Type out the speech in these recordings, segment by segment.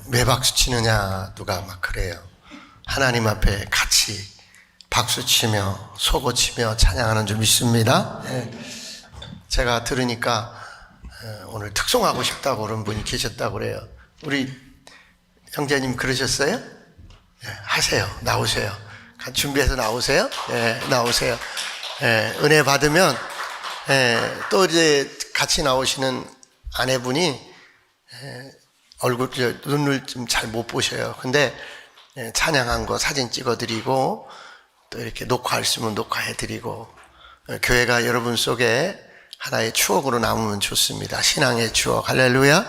왜 박수 치느냐 누가 막 그래요. 하나님 앞에 같이 박수 치며 소고 치며 찬양하는 줄 믿습니다. 제가 들으니까 오늘 특송하고 싶다고 그런 분이 계셨다고 그래요. 우리 형제님 그러셨어요? 하세요. 나오세요. 준비해서 나오세요. 나오세요. 은혜 받으면 또 이제 같이 나오시는 아내분이 눈을 좀 잘 못 보셔요. 근데 찬양한 거 사진 찍어드리고 또 이렇게 녹화할 수 있으면 녹화해드리고 교회가 여러분 속에 하나의 추억으로 남으면 좋습니다. 신앙의 추억. 할렐루야.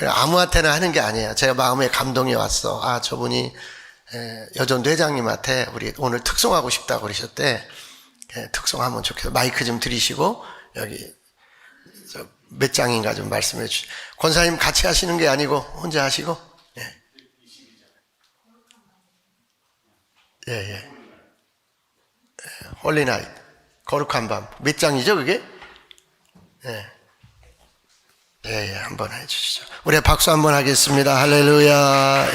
아무한테나 하는 게 아니에요. 제가 마음에 감동이 왔어. 저분이 여전도 회장님한테 우리 오늘 특송하고 싶다고 그러셨대. 특송하면 좋겠어. 마이크 좀 들이시고 여기 몇 장인가 좀 말씀해 주시죠. 권사님 같이 하시는 게 아니고 혼자 하시고. 홀리나잇, 거룩한 밤. 몇 장이죠 그게? 한번 해주시죠. 우리 박수 한번 하겠습니다. 할렐루야.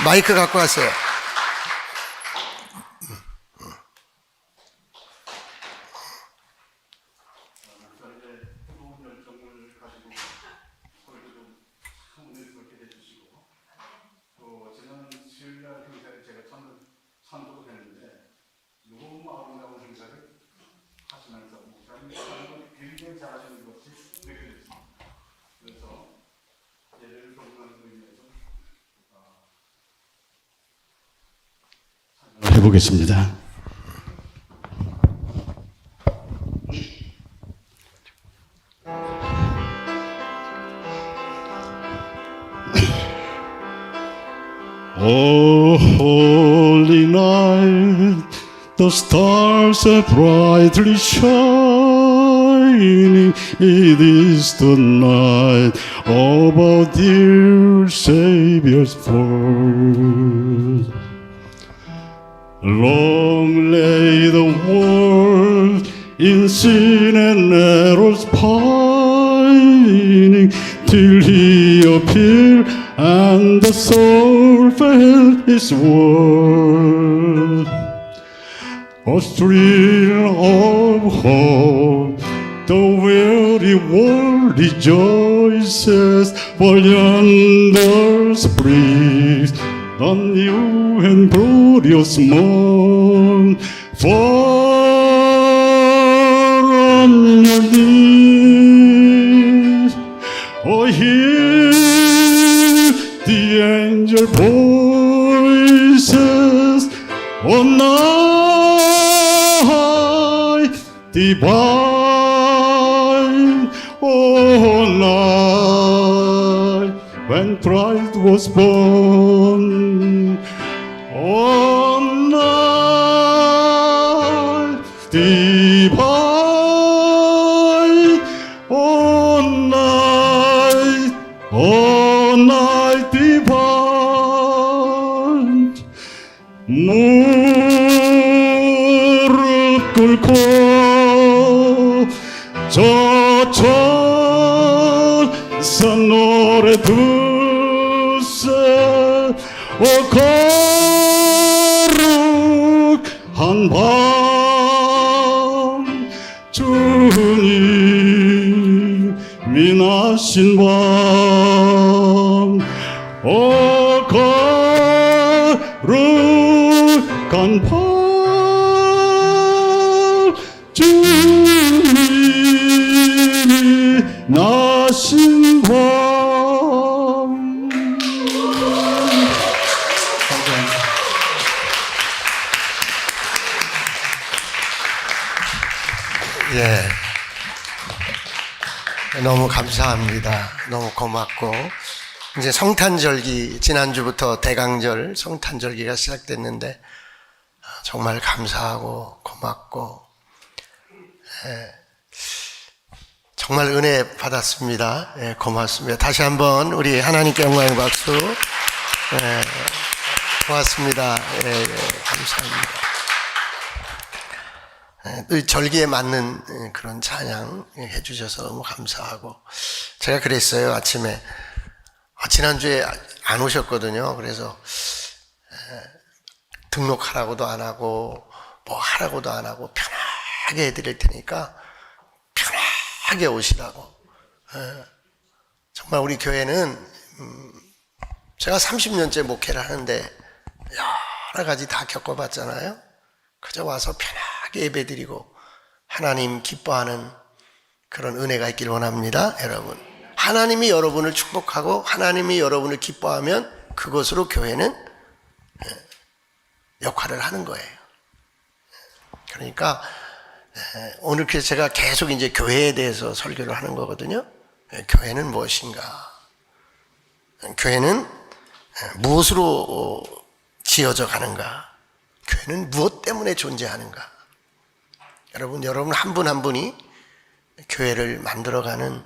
마이크 갖고 왔어요. 해보겠습니다. Oh, holy night, the stars are brightly shining. It is the night of our dear Savior's birth. Long lay the world in sin and errors pining, till he appeared and the soul felt his word. A thrill of hope, the weary world rejoices, for yonder springs the new and glorious morn. Fall on your knees, hear the angel voices. Night divine, night when Christ was born. Night divine, night divine. 무릎 꿇고 저 천사 노래 두세. 거룩한 밤 주님이 나신 밤. 거룩한 밤 주님이 나신 밤. 너무 감사합니다. 너무 고맙고 이제 성탄절기, 지난주부터 대강절 성탄절기가 시작됐는데 정말 감사하고 고맙고 정말 은혜 받았습니다. 고맙습니다. 다시 한번 우리 하나님께 영광의 박수. 고맙습니다. 감사합니다. 절기에 맞는 그런 찬양 해주셔서 너무 감사하고, 제가 그랬어요. 아침에 지난주에 안 오셨거든요. 그래서 등록하라고도 안 하고 뭐 하라고도 안 하고 편하게 해드릴 테니까 편하게 오시라고. 정말 우리 교회는 제가 30년째 목회를 하는데 여러 가지 다 겪어봤잖아요. 그저 와서 편하게 예배드리고 하나님 기뻐하는 그런 은혜가 있길 원합니다. 여러분, 하나님이 여러분을 축복하고 하나님이 여러분을 기뻐하면 그것으로 교회는 역할을 하는 거예요. 그러니까 오늘 그래서 제가 계속 이제 교회에 대해서 설교를 하는 거거든요. 교회는 무엇인가? 교회는 무엇으로 지어져 가는가? 교회는 무엇 때문에 존재하는가? 여러분 한 분 한 분이 교회를 만들어가는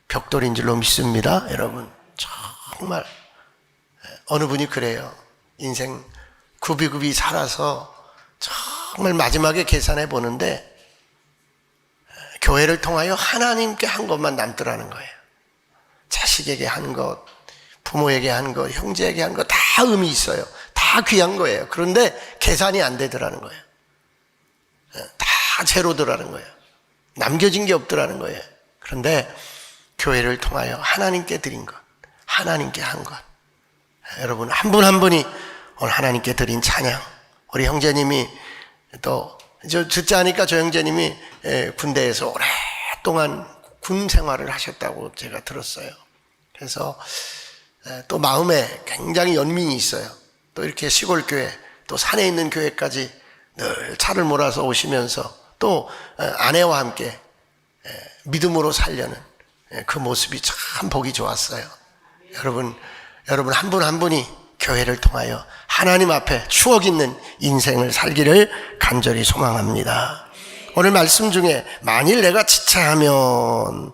벽돌인 줄로 믿습니다. 여러분, 정말 어느 분이 그래요. 인생 굽이굽이 살아서 정말 마지막에 계산해 보는데 교회를 통하여 하나님께 한 것만 남더라는 거예요. 자식에게 한 것, 부모에게 한 것, 형제에게 한 것 다 의미 있어요. 다 귀한 거예요. 그런데 계산이 안 되더라는 거예요. 다 제로더라는 거예요. 남겨진 게 없더라는 거예요. 그런데 교회를 통하여 하나님께 드린 것, 하나님께 한 것, 여러분 한 분 한 분이 오늘 하나님께 드린 찬양. 우리 형제님이 또 저 듣지 않으니까 저 형제님이 군대에서 오랫동안 군 생활을 하셨다고 제가 들었어요. 그래서 또 마음에 굉장히 연민이 있어요. 또 이렇게 시골 교회, 또 산에 있는 교회까지 늘 차를 몰아서 오시면서 또 아내와 함께 믿음으로 살려는 그 모습이 참 보기 좋았어요. 여러분 한 분 한 분이 교회를 통하여 하나님 앞에 추억 있는 인생을 살기를 간절히 소망합니다. 오늘 말씀 중에 만일 내가 지체하면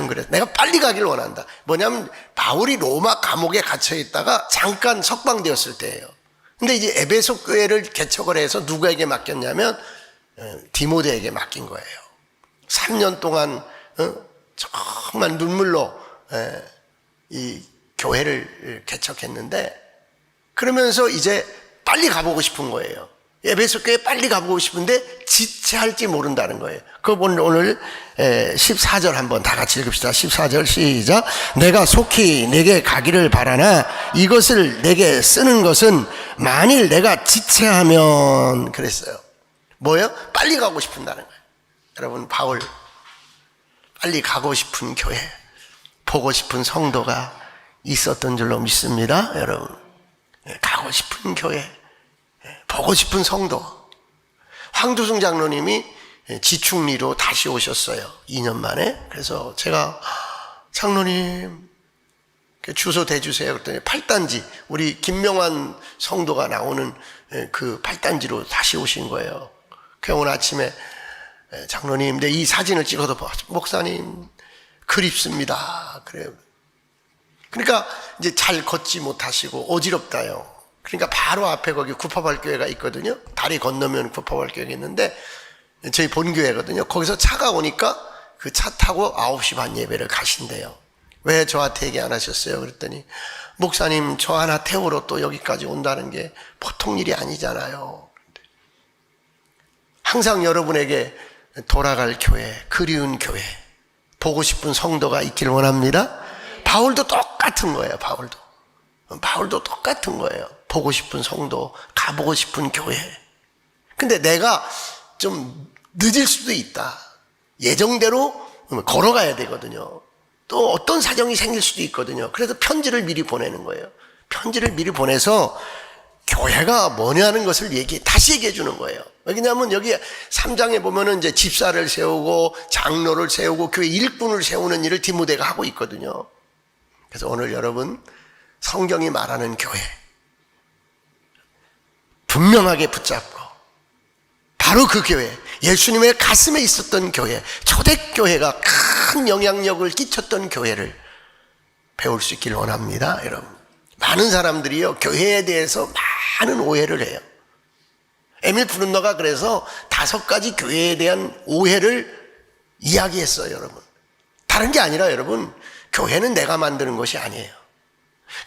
그래. 내가 빨리 가길 원한다. 뭐냐면 바울이 로마 감옥에 갇혀 있다가 잠깐 석방되었을 때예요. 근데 이제 에베소 교회를 개척을 해서 누구에게 맡겼냐면 디모데에게 맡긴 거예요. 3년 동안 정말 눈물로 이 교회를 개척했는데 그러면서 이제 빨리 가보고 싶은 거예요. 에베소 교회 빨리 가보고 싶은데 지체할지 모른다는 거예요. 그건 오늘 14절 한번 다 같이 읽읍시다. 14절 시작. 내가 속히 내게 가기를 바라나 이것을 내게 쓰는 것은 만일 내가 지체하면 그랬어요. 뭐예요? 빨리 가고 싶은다는 거예요. 여러분, 바울 빨리 가고 싶은 교회, 보고 싶은 성도가 있었던 줄로 믿습니다. 여러분, 가고 싶은 교회, 보고 싶은 성도. 황두승 장로님이 지충리로 다시 오셨어요. 2년 만에. 그래서 제가 장로님 주소 대주세요. 그랬더니 8단지, 우리 김명환 성도가 나오는 그 8단지로 다시 오신 거예요. 그 오늘 아침에 장로님, 근데 이 사진을 찍어서 목사님 그립습니다. 그래요. 그러니까 이제 잘 걷지 못하시고 어지럽다요. 그러니까 바로 앞에 거기 구파발교회가 있거든요. 다리 건너면 구파발교회가 있는데 저희 본교회거든요. 거기서 차가 오니까 그 차 타고 9시 반 예배를 가신대요. 왜 저한테 얘기 안 하셨어요? 그랬더니 목사님 저 하나 태우러 또 여기까지 온다는 게 보통 일이 아니잖아요. 항상 여러분에게 돌아갈 교회, 그리운 교회, 보고 싶은 성도가 있길 원합니다. 바울도 똑같은 거예요. 바울도 똑같은 거예요. 보고 싶은 성도, 가보고 싶은 교회. 근데 내가 좀 늦을 수도 있다. 예정대로 걸어가야 되거든요. 또 어떤 사정이 생길 수도 있거든요. 그래서 편지를 미리 보내는 거예요. 편지를 미리 보내서 교회가 뭐냐는 것을 다시 얘기해 주는 거예요. 왜냐하면 여기 3장에 보면은 이제 집사를 세우고 장로를 세우고 교회 일꾼을 세우는 일을 디모데가 하고 있거든요. 그래서 오늘 여러분 성경이 말하는 교회 분명하게 붙잡고 바로 그 교회, 예수님의 가슴에 있었던 교회, 초대교회가 큰 영향력을 끼쳤던 교회를 배울 수 있길 원합니다. 여러분, 많은 사람들이요 교회에 대해서 많은 오해를 해요. 에밀 브룬너가 그래서 5가지 교회에 대한 오해를 이야기했어요. 여러분, 다른 게 아니라 여러분, 교회는 내가 만드는 것이 아니에요.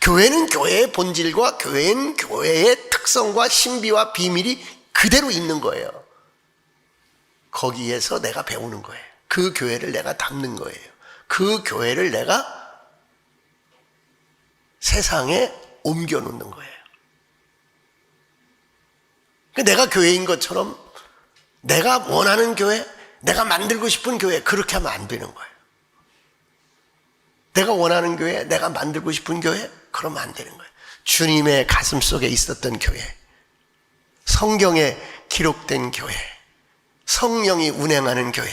교회는 교회의 본질과 교회는 교회의 특성과 신비와 비밀이 그대로 있는 거예요. 거기에서 내가 배우는 거예요. 그 교회를 내가 담는 거예요. 그 교회를 내가 세상에 옮겨놓는 거예요. 내가 교회인 것처럼 내가 원하는 교회, 내가 만들고 싶은 교회, 그렇게 하면 안 되는 거예요. 내가 원하는 교회, 내가 만들고 싶은 교회, 그러면 안 되는 거예요. 주님의 가슴 속에 있었던 교회, 성경에 기록된 교회, 성령이 운행하는 교회,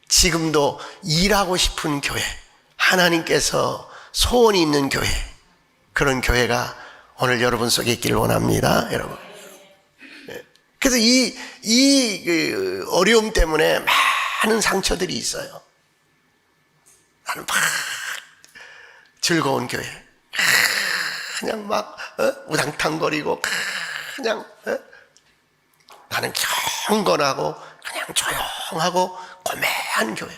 지금도 일하고 싶은 교회, 하나님께서 소원이 있는 교회, 그런 교회가 오늘 여러분 속에 있기를 원합니다, 여러분. 그래서 이 어려움 때문에 많은 상처들이 있어요. 나는 막 즐거운 교회, 그냥 막 우당탕거리고 그냥 나는 경건하고 그냥 조용하고 고매한 교회.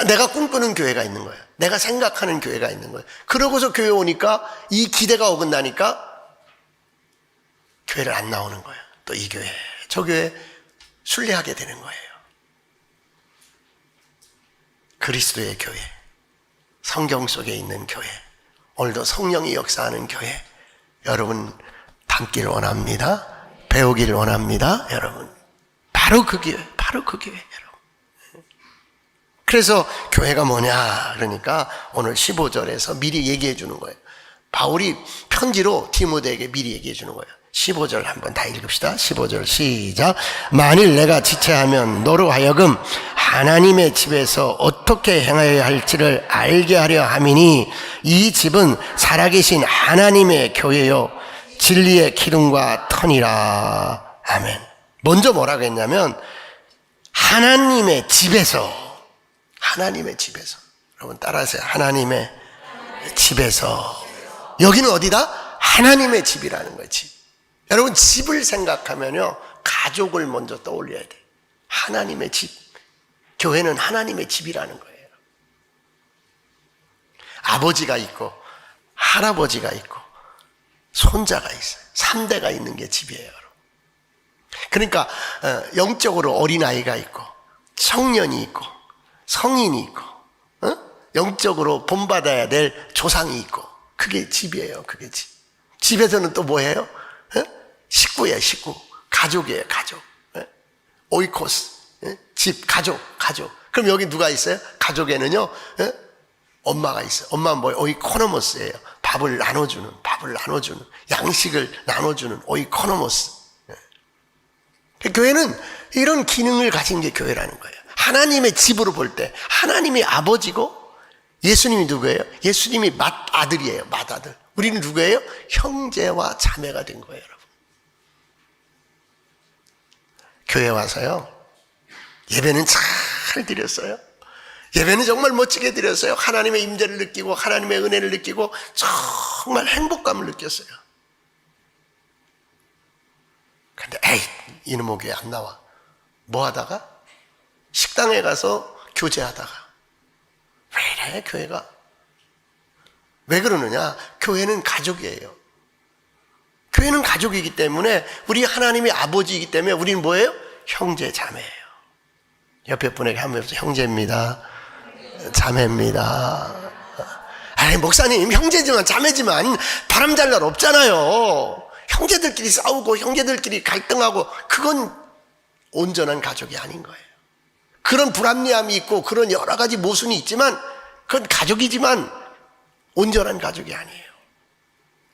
내가 꿈꾸는 교회가 있는 거예요. 내가 생각하는 교회가 있는 거예요. 그러고서 교회 오니까 이 기대가 어긋나니까 교회를 안 나오는 거예요. 또 이 교회, 저 교회 순례하게 되는 거예요. 그리스도의 교회, 성경 속에 있는 교회, 오늘도 성령이 역사하는 교회, 여러분 담기를 원합니다. 배우기를 원합니다, 여러분. 바로 그 교회, 바로 그 교회, 여러분. 그래서 교회가 뭐냐 그러니까 오늘 15절에서 미리 얘기해 주는 거예요. 바울이 편지로 디모데에게 미리 얘기해 주는 거예요. 15절 한번 다 읽읍시다. 15절 시작. 만일 내가 지체하면 너로 하여금 하나님의 집에서 어떻게 행하여야 할지를 알게 하려 함이니 이 집은 살아계신 하나님의 교회요 진리의 기둥과 터니라. 아멘. 먼저 뭐라고 했냐면 하나님의 집에서, 하나님의 집에서, 여러분 따라하세요. 하나님의 집에서. 여기는 어디다? 하나님의 집이라는 거예요. 집. 여러분 집을 생각하면요 가족을 먼저 떠올려야 돼요. 하나님의 집. 교회는 하나님의 집이라는 거예요. 아버지가 있고 할아버지가 있고 손자가 있어요. 3대가 있는 게 집이에요, 여러분. 그러니까 영적으로 어린아이가 있고 청년이 있고 성인이 있고 영적으로 본받아야 될 조상이 있고, 그게 집이에요. 그게 집. 집에서는 또 뭐예요? 식구예요. 식구. 가족이에요. 가족. 오이코스. 집, 가족. 그럼 여기 누가 있어요? 가족에는요 엄마가 있어요. 엄마는 뭐예요? 오이코노모스예요. 밥을 나눠주는 양식을 나눠주는 오이코노모스. 교회는 이런 기능을 가진 게 교회라는 거예요. 하나님의 집으로 볼 때 하나님이 아버지고 예수님이 누구예요? 예수님이 맏아들이에요. 맏아들. 우리는 누구예요? 형제와 자매가 된 거예요, 여러분. 교회 와서요 예배는 잘 드렸어요. 예배는 정말 멋지게 드렸어요. 하나님의 임재를 느끼고 하나님의 은혜를 느끼고 정말 행복감을 느꼈어요. 근데 에이 이놈의 교회 안 나와. 뭐 하다가? 식당에 가서 교제하다가. 왜 이래 교회가? 왜 그러느냐? 교회는 가족이에요. 교회는 가족이기 때문에 우리 하나님이 아버지이기 때문에 우리는 뭐예요? 형제 자매예요. 옆에 분에게 한번 해보세요. 형제입니다. 자매입니다. 아니 목사님 형제지만 자매지만 바람 잘 날 없잖아요. 형제들끼리 싸우고 형제들끼리 갈등하고 그건 온전한 가족이 아닌 거예요. 그런 불합리함이 있고 그런 여러 가지 모순이 있지만 그건 가족이지만 온전한 가족이 아니에요.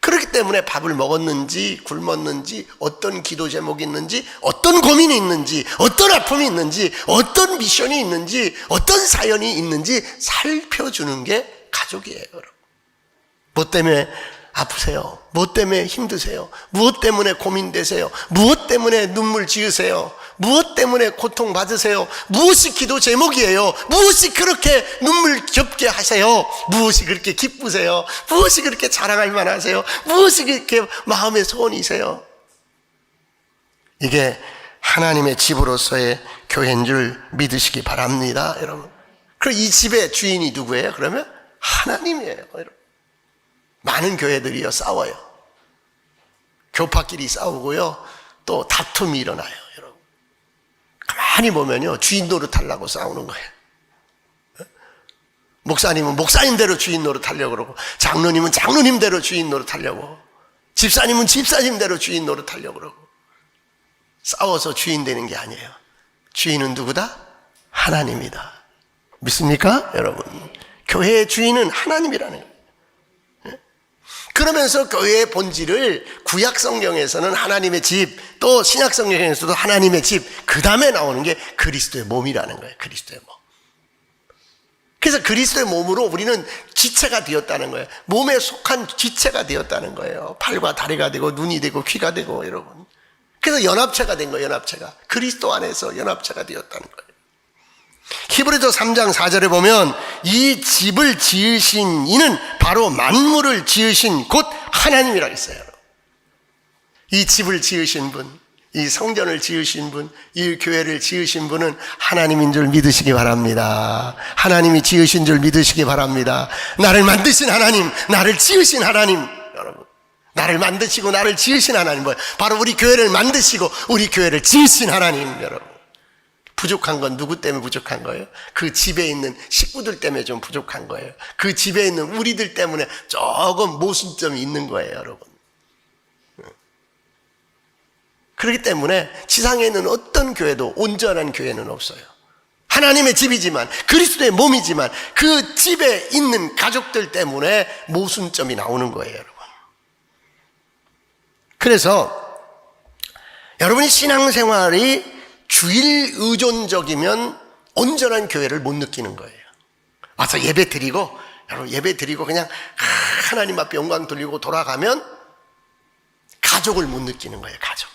그렇기 때문에 밥을 먹었는지 굶었는지 어떤 기도 제목이 있는지 어떤 고민이 있는지 어떤 아픔이 있는지 어떤 미션이 있는지 어떤 사연이 있는지 살펴주는 게 가족이에요, 여러분. 뭐 때문에 아프세요? 무엇 때문에 힘드세요? 무엇 때문에 고민되세요? 무엇 때문에 눈물 지으세요? 무엇 때문에 고통받으세요? 무엇이 기도 제목이에요? 무엇이 그렇게 눈물 겹게 하세요? 무엇이 그렇게 기쁘세요? 무엇이 그렇게 자랑할 만하세요? 무엇이 그렇게 마음의 소원이세요? 이게 하나님의 집으로서의 교회인 줄 믿으시기 바랍니다, 여러분. 그럼 이 집의 주인이 누구예요? 그러면 하나님이에요. 여러분. 많은 교회들이요 싸워요. 교파끼리 싸우고요, 또 다툼이 일어나요. 여러분, 가만히 보면요 주인 노릇하려고 싸우는 거예요. 목사님은 목사님대로 주인 노릇하려고 그러고, 장로님은 장로님대로 주인 노릇하려고, 집사님은 집사님대로 주인 노릇하려고 그러고. 싸워서 주인 되는 게 아니에요. 주인은 누구다? 하나님이다. 믿습니까 여러분? 교회의 주인은 하나님이라는 거예요. 그러면서 교회의 본질을 구약 성경에서는 하나님의 집, 또 신약 성경에서도 하나님의 집, 그 다음에 나오는 게 그리스도의 몸이라는 거예요. 그리스도의 몸. 그래서 그리스도의 몸으로 우리는 지체가 되었다는 거예요. 몸에 속한 지체가 되었다는 거예요. 팔과 다리가 되고 눈이 되고 귀가 되고 여러분. 그래서 연합체가 된 거예요. 연합체가. 그리스도 안에서 연합체가 되었다는 거예요. 히브리서 3장 4절에 보면 이 집을 지으신 이는 바로 만물을 지으신 곧 하나님이라고 했어요. 이 집을 지으신 분, 이 성전을 지으신 분, 이 교회를 지으신 분은 하나님인 줄 믿으시기 바랍니다. 하나님이 지으신 줄 믿으시기 바랍니다. 나를 만드신 하나님, 나를 지으신 하나님, 여러분, 나를 만드시고 나를 지으신 하나님, 뭐예요? 바로 우리 교회를 만드시고 우리 교회를 지으신 하나님. 여러분, 부족한 건 누구 때문에 부족한 거예요? 그 집에 있는 식구들 때문에 좀 부족한 거예요. 그 집에 있는 우리들 때문에 조금 모순점이 있는 거예요, 여러분. 그렇기 때문에 지상에 있는 어떤 교회도 온전한 교회는 없어요. 하나님의 집이지만, 그리스도의 몸이지만 그 집에 있는 가족들 때문에 모순점이 나오는 거예요, 여러분. 그래서 여러분이 신앙생활이 주일 의존적이면 온전한 교회를 못 느끼는 거예요. 와서 예배 드리고, 여러분 예배 드리고 그냥 하나님 앞에 영광 돌리고 돌아가면 가족을 못 느끼는 거예요. 가족.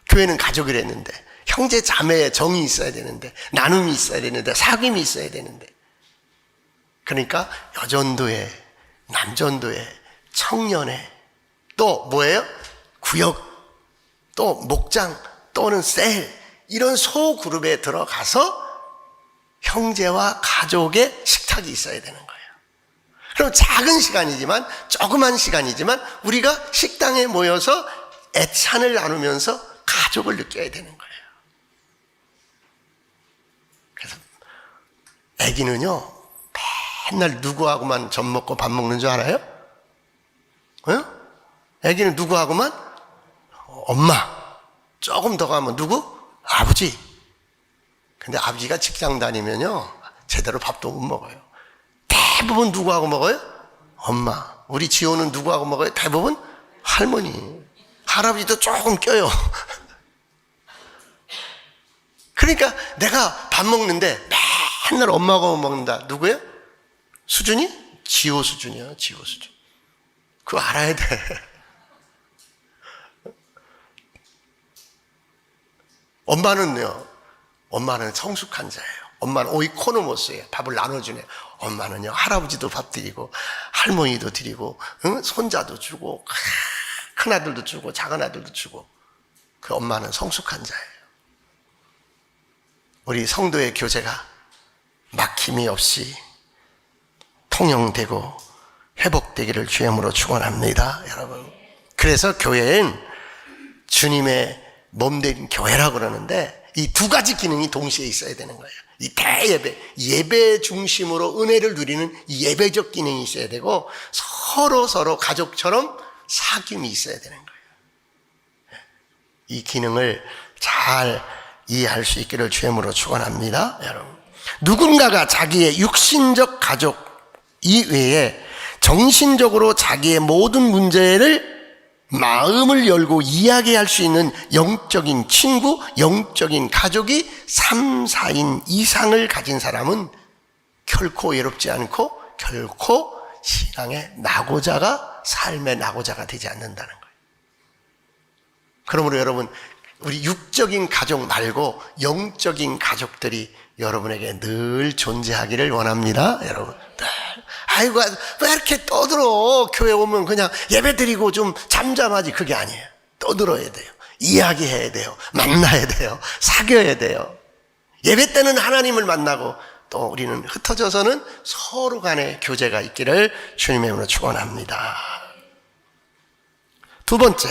교회는 가족이랬는데, 형제 자매의 정이 있어야 되는데, 나눔이 있어야 되는데, 사귐이 있어야 되는데. 그러니까 여전도회, 남전도회, 청년회, 또 뭐예요? 구역, 또 목장, 또는 셀, 이런 소그룹에 들어가서 형제와 가족의 식탁이 있어야 되는 거예요. 그럼 작은 시간이지만, 조그만 시간이지만 우리가 식당에 모여서 애찬을 나누면서 가족을 느껴야 되는 거예요. 그래서 애기는요 맨날 누구하고만 젖 먹고 밥 먹는 줄 알아요? 애기는 누구하고만? 엄마. 조금 더 가면 누구? 아버지. 근데 아버지가 직장 다니면요 제대로 밥도 못 먹어요. 대부분 누구하고 먹어요? 엄마. 우리 지호는 누구하고 먹어요? 대부분 할머니. 할아버지도 조금 껴요. 그러니까 내가 밥 먹는데 맨날 엄마하고 먹는다. 누구예요? 수준이? 지호 수준이야. 지호 수준. 그거 알아야 돼. 엄마는 성숙한 자예요. 엄마는 오이코노모스예요. 밥을 나눠주네요. 엄마는요 할아버지도 밥 드리고 할머니도 드리고 손자도 주고 큰아들도 주고 작은아들도 주고. 그 엄마는 성숙한 자예요. 우리 성도의 교제가 막힘이 없이 통용되고 회복되기를 주님으로 축원합니다, 여러분. 그래서 교회는 주님의 몸된 교회라고 그러는데 이 두 가지 기능이 동시에 있어야 되는 거예요. 이 대예배, 예배 중심으로 은혜를 누리는 이 예배적 기능이 있어야 되고, 서로 가족처럼 사귐이 있어야 되는 거예요. 이 기능을 잘 이해할 수 있기를 주님으로 축원합니다, 여러분. 누군가가 자기의 육신적 가족 이외에 정신적으로 자기의 모든 문제를 마음을 열고 이야기할 수 있는 영적인 친구, 영적인 가족이 3, 4인 이상을 가진 사람은 결코 외롭지 않고 결코 신앙의 낙오자가, 삶의 낙오자가 되지 않는다는 거예요. 그러므로 여러분, 우리 육적인 가족 말고 영적인 가족들이 여러분에게 늘 존재하기를 원합니다, 여러분. 아이고, 왜 이렇게 떠들어? 교회 오면 그냥 예배 드리고 좀 잠잠하지. 그게 아니에요. 떠들어야 돼요. 이야기해야 돼요. 만나야 돼요. 사귀어야 돼요. 예배 때는 하나님을 만나고 또 우리는 흩어져서는 서로 간에 교제가 있기를 주님의 이름으로 축원합니다. 두 번째,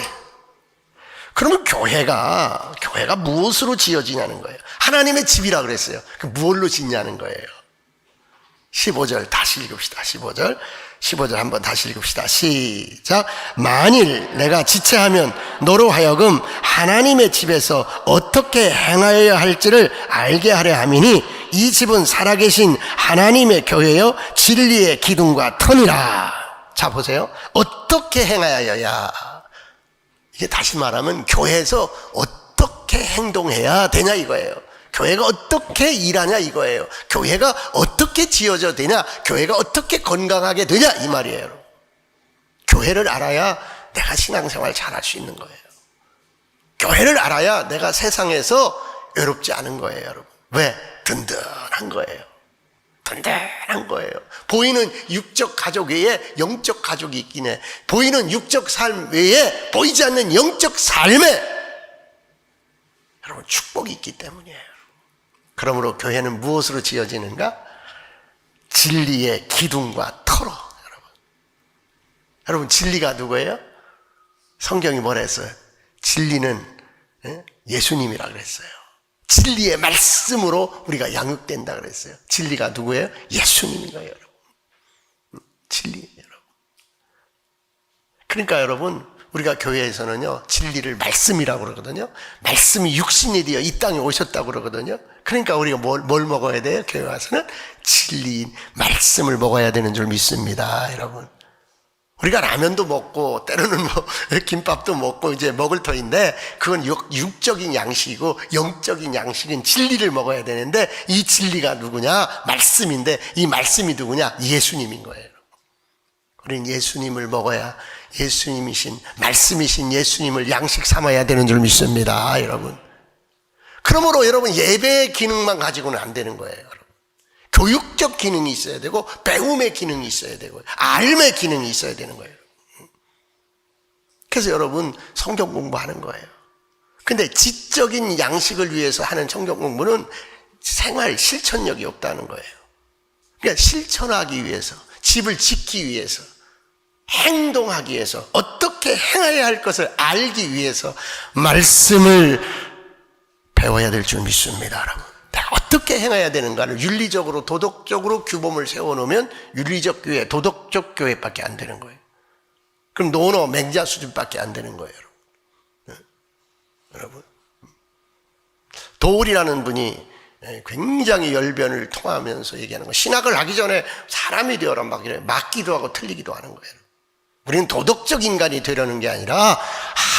그러면 교회가 무엇으로 지어지냐는 거예요. 하나님의 집이라 그랬어요. 그 무엇로 짓냐는 거예요. 15절 다시 읽읍시다. 15절 한번 다시 읽읍시다. 시작. 만일 내가 지체하면 너로 하여금 하나님의 집에서 어떻게 행하여야 할지를 알게 하려 함이니 이 집은 살아계신 하나님의 교회여 진리의 기둥과 터니라. 자 보세요. 어떻게 행하여야, 이게 다시 말하면 교회에서 어떻게 행동해야 되냐 이거예요. 교회가 어떻게 일하냐 이거예요. 교회가 어떻게 지어져 되냐, 교회가 어떻게 건강하게 되냐 이 말이에요. 교회를 알아야 내가 신앙생활 잘할 수 있는 거예요. 교회를 알아야 내가 세상에서 외롭지 않은 거예요, 여러분. 왜? 든든한 거예요. 든든한 거예요. 보이는 육적 가족 외에 영적 가족이 있긴 해. 보이는 육적 삶 외에 보이지 않는 영적 삶에 여러분 축복이 있기 때문이에요. 그러므로 교회는 무엇으로 지어지는가? 진리의 기둥과 터로. 여러분 진리가 누구예요? 성경이 뭐라 했어요? 진리는 예수님이라 그랬어요. 진리의 말씀으로 우리가 양육된다 그랬어요. 진리가 누구예요? 예수님인 거예요, 여러분. 진리, 여러분. 그러니까 여러분, 우리가 교회에서는요, 진리를 말씀이라고 그러거든요. 말씀이 육신이 되어 이 땅에 오셨다고 그러거든요. 그러니까 우리가 뭘 먹어야 돼요? 교회 와서는 진리인 말씀을 먹어야 되는 줄 믿습니다, 여러분. 우리가 라면도 먹고 때로는 김밥도 먹고 이제 먹을 터인데 그건 육적인 양식이고 영적인 양식은 진리를 먹어야 되는데 이 진리가 누구냐? 말씀인데 이 말씀이 누구냐? 예수님인 거예요. 우리는 예수님을 먹어야 예수님이신 말씀이신 예수님을 양식 삼아야 되는 줄 믿습니다, 여러분. 그러므로 여러분 예배의 기능만 가지고는 안 되는 거예요, 여러분. 교육적 기능이 있어야 되고 배움의 기능이 있어야 되고 알의 기능이 있어야 되는 거예요. 그래서 여러분 성경 공부하는 거예요. 근데 지적인 양식을 위해서 하는 성경 공부는 생활 실천력이 없다는 거예요. 그러니까 실천하기 위해서, 집을 짓기 위해서, 행동하기 위해서, 어떻게 행해야 할 것을 알기 위해서 말씀을 배워야 될 줄 믿습니다, 여러분. 어떻게 행해야 되는가를 윤리적으로 도덕적으로 규범을 세워놓으면 윤리적 교회, 도덕적 교회밖에 안 되는 거예요. 그럼 노노 맹자 수준밖에 안 되는 거예요, 여러분. 도울이라는 분이 굉장히 열변을 통하면서 얘기하는 거예요. 신학을 하기 전에 사람이 되어라 막 이래 맞기도 하고 틀리기도 하는 거예요. 우리는 도덕적 인간이 되려는 게 아니라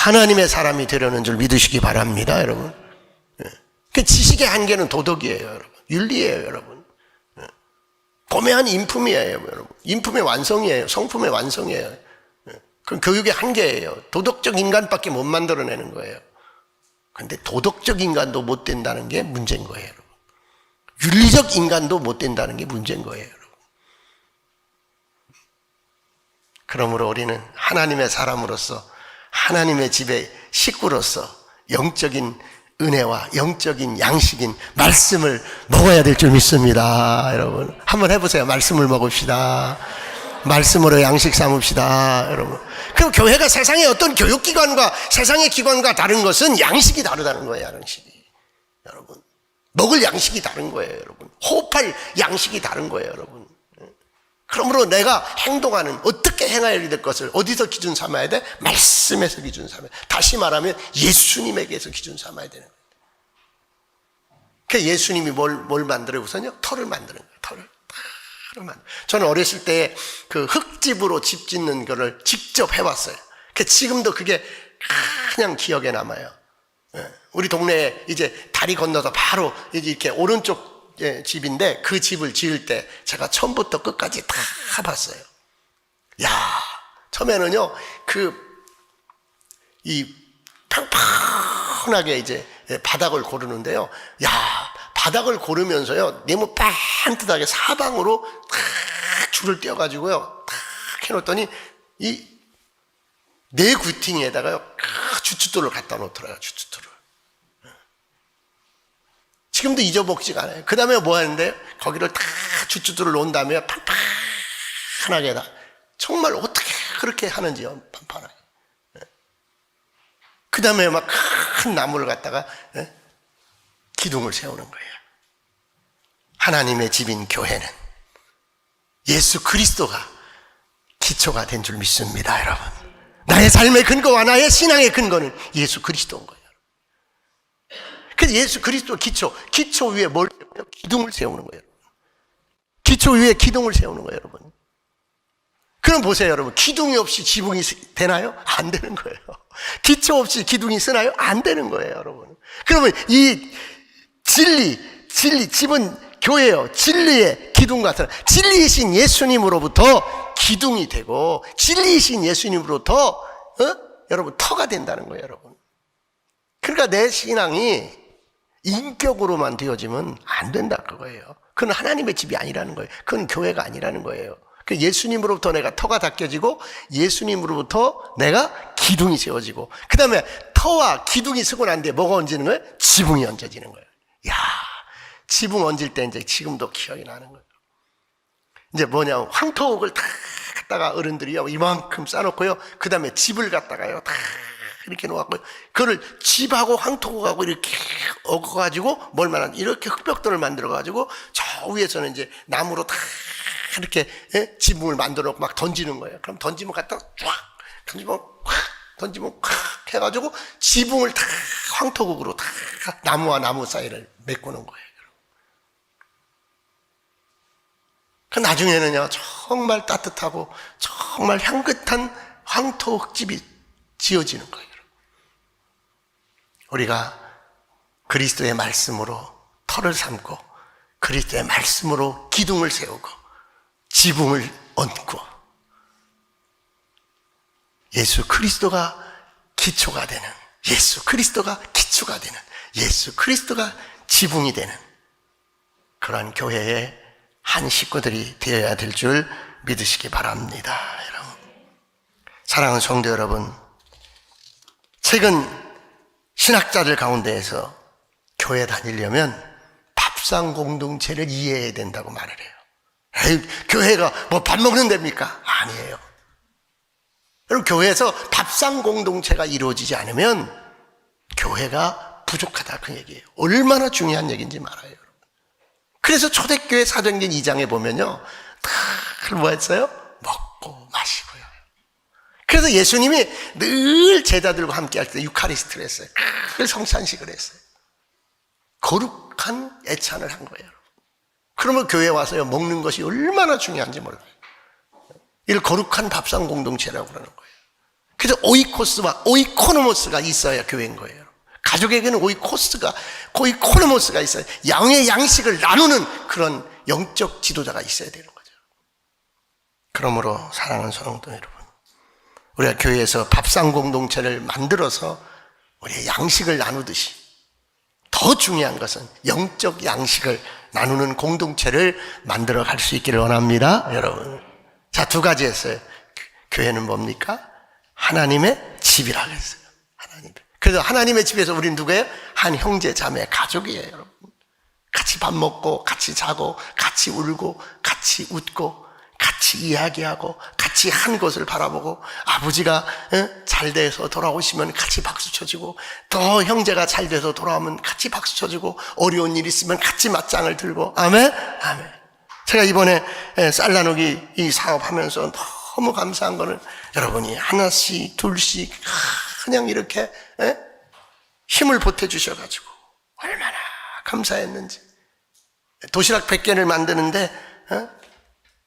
하나님의 사람이 되려는 줄 믿으시기 바랍니다, 여러분. 그 지식의 한계는 도덕이에요, 여러분. 윤리예요, 여러분. 고매한 인품이에요, 여러분. 인품의 완성이에요. 성품의 완성이에요. 그건 교육의 한계예요. 도덕적 인간밖에 못 만들어내는 거예요. 그런데 도덕적 인간도 못 된다는 게 문제인 거예요, 여러분. 윤리적 인간도 못 된다는 게 문제인 거예요, 여러분. 그러므로 우리는 하나님의 사람으로서 하나님의 집의 식구로서 영적인 은혜와 영적인 양식인 말씀을 먹어야 될 줄 믿습니다, 여러분. 한번 해보세요. 말씀을 먹읍시다. 말씀으로 양식 삼읍시다, 여러분. 그럼 교회가 세상의 어떤 교육기관과 세상의 기관과 다른 것은 양식이 다르다는 거예요, 양식이. 여러분. 먹을 양식이 다른 거예요, 여러분. 호흡할 양식이 다른 거예요, 여러분. 그러므로 내가 행동하는, 어떻게 행해야 될 것을 어디서 기준 삼아야 돼? 말씀에서 기준 삼아야 돼. 다시 말하면 예수님에게서 기준 삼아야 되는 거예요. 그러니까 예수님이 뭘 만들어요? 우선요? 터를 만드는 거예요. 터를 만들어요. 저는 어렸을 때 그 흙집으로 집 짓는 거를 직접 해봤어요. 지금도 그게 그냥 기억에 남아요. 우리 동네에 이제 다리 건너서 바로 이렇게 오른쪽 집인데 그 집을 지을 때 제가 처음부터 끝까지 다 봤어요. 야, 처음에는요, 이 평평하게 이제 바닥을 고르는데요. 야, 바닥을 고르면서요, 네모 반듯하게 사방으로 탁 줄을 떼어가지고요, 탁 해놓더니 이 네 구팅에다가요, 주춧돌을 갖다 놓더라고요, 주춧돌을. 지금도 잊어먹지가 않아요. 그 다음에 뭐 하는데 거기를 다 쭈쭈쭈를 놓은 다음에 판판하게 다 정말 어떻게 그렇게 하는지요. 판판하게. 그 다음에 막 큰 나무를 갖다가 기둥을 세우는 거예요. 하나님의 집인 교회는 예수 그리스도가 기초가 된 줄 믿습니다, 여러분. 나의 삶의 근거와 나의 신앙의 근거는 예수 그리스도인 거예요. 그래서 예수 그리스도 기초 위에 뭘 세워요? 기둥을 세우는 거예요. 기초 위에 기둥을 세우는 거예요, 여러분. 그럼 보세요, 여러분. 기둥이 없이 지붕이 되나요? 안 되는 거예요. 기초 없이 기둥이 쓰나요? 안 되는 거예요, 여러분. 그러면 이 진리, 집은 교회요. 진리의 기둥 같은 진리이신 예수님으로부터 기둥이 되고 진리이신 예수님으로부터 여러분 터가 된다는 거예요, 여러분. 그러니까 내 신앙이 인격으로만 되어지면 안 된다 그거예요. 그건 하나님의 집이 아니라는 거예요. 그건 교회가 아니라는 거예요. 그 예수님으로부터 내가 터가 닦여지고 예수님으로부터 내가 기둥이 세워지고 그 다음에 터와 기둥이 쓰고 난 뒤에 뭐가 얹어지는 거예요? 지붕이 얹어지는 거예요. 야, 지붕 얹을 때 이제 지금도 기억이 나는 거예요. 이제 뭐냐, 황토옥을 다 갖다가 어른들이요 이만큼 싸놓고요. 그 다음에 집을 갖다가요 다 이렇게 놓았고요. 그걸 집하고 황토옥하고 이렇게 얹어가지고 뭘 말하는 이렇게 흙벽돌을 만들어가지고 저 위에서는 이제 나무로 다 이렇게 지붕을 만들어 놓고 막 던지는 거예요. 그럼 던지면 갖다 쫙 던지면 콱 던지면 콱 해가지고 지붕을 다 황토국으로 다 나무와 나무 사이를 메꾸는 거예요. 그 나중에는요 정말 따뜻하고 정말 향긋한 황토흙집이 지어지는 거예요. 우리가 그리스도의 말씀으로 터를 삼고 그리스도의 말씀으로 기둥을 세우고 지붕을 얹고 예수 그리스도가 기초가 되는, 예수 그리스도가 기초가 되는, 예수 그리스도가 지붕이 되는 그러한 교회의 한 식구들이 되어야 될 줄 믿으시기 바랍니다. 여러분, 사랑하는 성도 여러분, 최근 신학자들 가운데에서 교회 다니려면 밥상 공동체를 이해해야 된다고 말을 해요. 에이, 교회가 뭐 밥 먹는 데입니까? 아니에요. 여러분, 교회에서 밥상 공동체가 이루어지지 않으면 교회가 부족하다 그 얘기예요. 얼마나 중요한 얘기인지 말아요. 그래서 초대교회 사도행전 2장에 보면요 다 뭐 했어요? 먹고 마시고요. 그래서 예수님이 늘 제자들과 함께 할 때 유카리스트를 했어요. 늘 성찬식을 했어요. 거룩한 애찬을 한 거예요. 그러면 교회에 와서요 먹는 것이 얼마나 중요한지 몰라요. 이걸 거룩한 밥상 공동체라고 그러는 거예요. 그래서 오이코스와 오이코노모스가 있어야 교회인 거예요. 가족에게는 오이코노모스가 있어요. 양의 양식을 나누는 그런 영적 지도자가 있어야 되는 거죠. 그러므로 사랑하는 성도 여러분, 우리가 교회에서 밥상 공동체를 만들어서 우리의 양식을 나누듯이 더 중요한 것은 영적 양식을 나누는 공동체를 만들어 갈 수 있기를 원합니다, 여러분. 자, 두 가지 했어요. 교회는 뭡니까? 하나님의 집이라고 했어요. 하나님. 그래서 하나님의 집에서 우리는 누구예요? 한 형제, 자매, 가족이에요, 여러분. 같이 밥 먹고, 같이 자고, 같이 울고, 같이 웃고, 같이 이야기하고, 같이 한 것을 바라보고, 아버지가 잘 돼서 돌아오시면 같이 박수 쳐주고, 또 형제가 잘 돼서 돌아오면 같이 박수 쳐주고, 어려운 일 있으면 같이 맞짱을 들고, 아멘? 아멘. 제가 이번에 쌀 나누기 이 사업하면서 너무 감사한 거는 여러분이 하나씩 둘씩 그냥 이렇게 힘을 보태주셔가지고 얼마나 감사했는지. 도시락 100개를 만드는데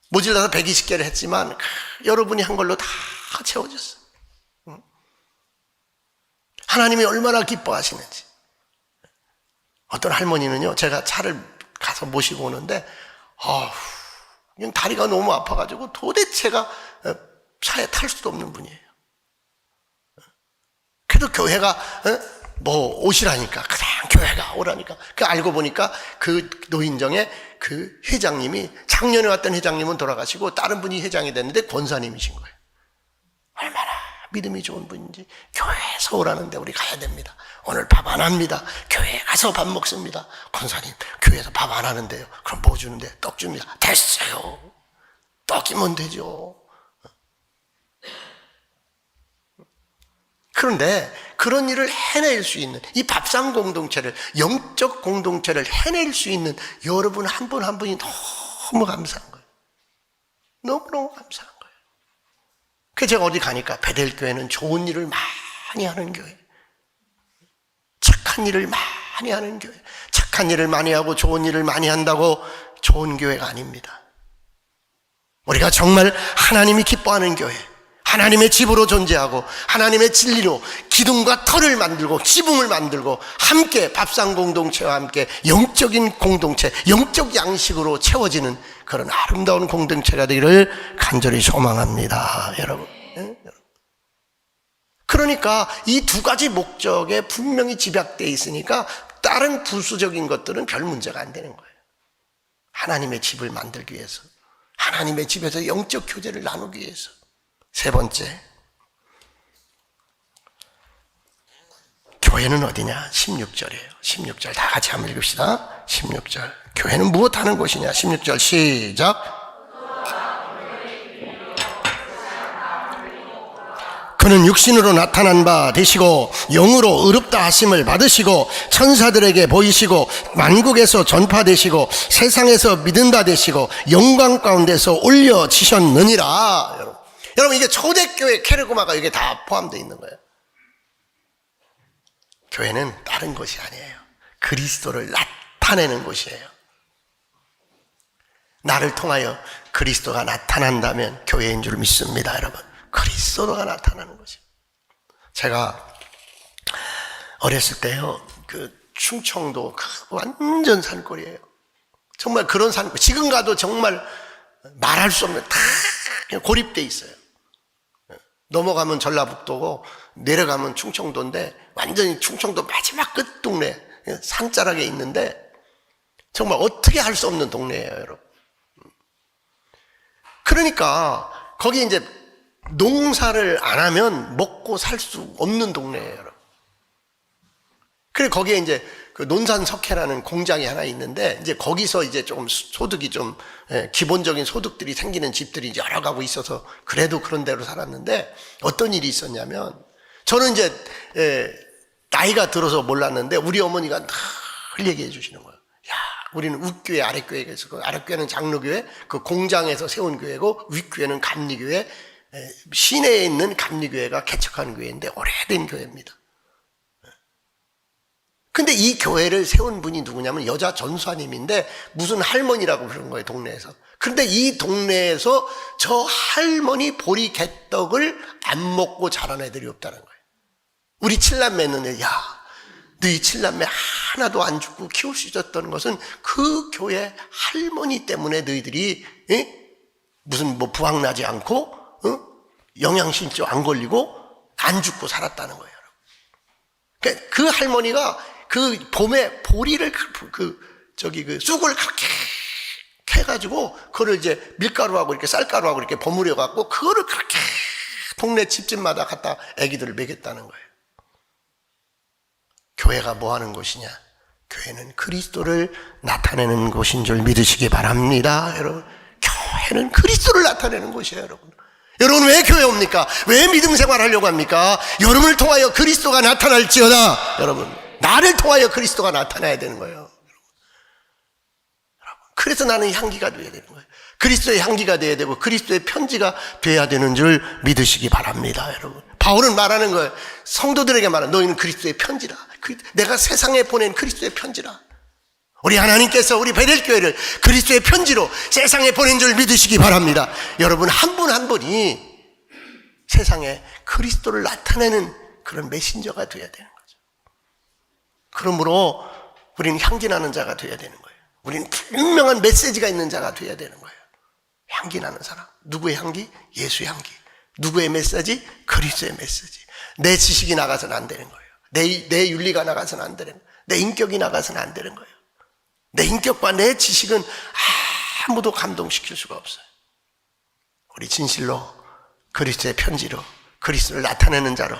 모질라서 120개를 했지만 여러분이 한 걸로 다 채워졌어요. 하나님이 얼마나 기뻐하시는지. 어떤 할머니는요, 제가 차를 가서 모시고 오는데 그냥 다리가 너무 아파가지고 도대체가 차에 탈 수도 없는 분이에요. 그래도 교회가 뭐 오시라니까 그냥 교회가 오라니까. 그 알고 보니까 그 노인정에 그 회장님이 작년에 왔던 회장님은 돌아가시고 다른 분이 회장이 됐는데 권사님이신 거예요. 얼마나 믿음이 좋은 분인지. 교회에서 오라는데 우리 가야 됩니다. 오늘 밥 안 합니다. 교회에 가서 밥 먹습니다. 권사님, 교회에서 밥 안 하는데요. 그럼 뭐 주는데? 떡 줍니다. 됐어요. 떡이면 되죠. 그런데 그런 일을 해낼 수 있는 이 밥상 공동체를, 영적 공동체를 해낼 수 있는 여러분 한 분 한 분이 너무 감사한 거예요. 너무너무 감사한 거예요. 그래서 제가 어디 가니까 베델교회는 좋은 일을 많이 하는 교회, 착한 일을 많이 하는 교회. 착한 일을 많이 하고 좋은 일을 많이 한다고 좋은 교회가 아닙니다. 우리가 정말 하나님이 기뻐하는 교회, 하나님의 집으로 존재하고 하나님의 진리로 기둥과 터를 만들고 지붕을 만들고 함께 밥상 공동체와 함께 영적인 공동체, 영적 양식으로 채워지는 그런 아름다운 공동체가 되기를 간절히 소망합니다. 여러분. 그러니까 이 두 가지 목적에 분명히 집약되어 있으니까 다른 부수적인 것들은 별 문제가 안 되는 거예요. 하나님의 집을 만들기 위해서, 하나님의 집에서 영적 교제를 나누기 위해서. 세 번째, 교회는 어디냐? 16절이에요. 16절 다 같이 한번 읽읍시다. 16절. 교회는 무엇하는 곳이냐? 16절 시작. 그는 육신으로 나타난 바 되시고 영으로 의롭다 하심을 받으시고 천사들에게 보이시고 만국에서 전파되시고 세상에서 믿은 바 되시고 영광 가운데서 올려지셨느니라. 여러분 이게 초대교회 케르고마가 이게 다 포함되어 있는 거예요. 교회는 다른 것이 아니에요. 그리스도를 나타내는 곳이에요. 나를 통하여 그리스도가 나타난다면 교회인 줄 믿습니다. 여러분, 그리스도가 나타나는 거죠. 제가 어렸을 때요, 그 충청도 완전 산골이에요. 정말 그런 산골, 지금 가도 정말 말할 수 없는, 다 고립돼 있어요. 넘어가면 전라북도고 내려가면 충청도인데 완전히 충청도 마지막 끝 동네, 산자락에 있는데 정말 어떻게 할 수 없는 동네예요, 여러분. 그러니까 거기 이제 농사를 안 하면 먹고 살 수 없는 동네예요, 여러분. 그래 거기에 이제 그 논산석회라는 공장이 하나 있는데 이제 거기서 이제 조금 소득이 좀 기본적인 소득들이 생기는 집들이 이제 여러 가구 있어서 그래도 그런 데로 살았는데 어떤 일이 있었냐면 저는 이제 나이가 들어서 몰랐는데 우리 어머니가 늘 얘기해 주시는 거예요. 야, 우리는 윗교회 아랫교회가 있었고 아랫교회는 장로교회, 그 공장에서 세운 교회고 윗교회는 감리교회, 시내에 있는 감리교회가 개척한 교회인데 오래된 교회입니다. 근데 이 교회를 세운 분이 누구냐면 여자 전수아님인데 무슨 할머니라고 그런 거예요, 동네에서. 그런데 이 동네에서 저 할머니 보리 개떡을 안 먹고 자란 애들이 없다는 거예요. 우리 칠남매는 야, 너희 칠남매 하나도 안 죽고 키울 수 있었던 것은 그 교회 할머니 때문에 너희들이 무슨 뭐 부항나지 않고 영양실조 안 걸리고 안 죽고 살았다는 거예요. 그러니까 그 할머니가 그 봄에 보리를 그 쑥을 그렇게 해가지고 그거를 이제 밀가루하고 이렇게 쌀가루하고 이렇게 버무려 갖고 그거를 그렇게 동네 집집마다 갖다 아기들을 먹였다는 거예요. 교회가 뭐 하는 곳이냐? 교회는 그리스도를 나타내는 곳인 줄 믿으시기 바랍니다, 여러분. 교회는 그리스도를 나타내는 곳이에요, 여러분. 여러분 왜 교회 옵니까? 왜 믿음 생활하려고 합니까? 여러분을 통하여 그리스도가 나타날지어다. 여러분, 나를 통하여 그리스도가 나타나야 되는 거예요. 여러분, 그래서 나는 향기가 되어야 되는 거예요. 그리스도의 향기가 되어야 되고 그리스도의 편지가 되어야 되는 줄 믿으시기 바랍니다, 여러분. 바울은 말하는 거예요. 성도들에게 말하는, 너희는 그리스도의 편지라. 내가 세상에 보낸 그리스도의 편지라. 우리 하나님께서 우리 베델교회를 그리스도의 편지로 세상에 보낸 줄 믿으시기 바랍니다. 여러분 한 분 한 분이 세상에 그리스도를 나타내는 그런 메신저가 되어야 되는 거죠. 그러므로 우리는 향기나는 자가 되어야 되는 거예요. 우리는 분명한 메시지가 있는 자가 되어야 되는 거예요. 향기나는 사람. 누구의 향기? 예수의 향기. 누구의 메시지? 그리스도의 메시지. 내 지식이 나가서는 안 되는 거예요. 내 윤리가 나가서는 안 되는 거예요. 내 인격이 나가서는 안 되는 거예요. 내 인격과 내 지식은 아무도 감동시킬 수가 없어요. 우리 진실로 그리스도의 편지로 그리스도를 나타내는 자로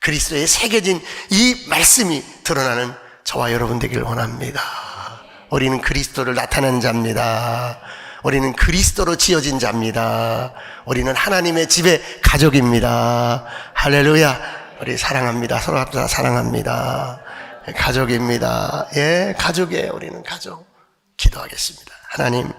그리스도의 새겨진 이 말씀이 드러나는 저와 여러분 되길 원합니다. 우리는 그리스도를 나타내는 자입니다. 우리는 그리스도로 지어진 자입니다. 우리는 하나님의 집의 가족입니다. 할렐루야. 우리 사랑합니다. 서로 다 사랑합니다. 가족입니다. 예, 가족이에요. 우리는 가족. 기도하겠습니다. 하나님,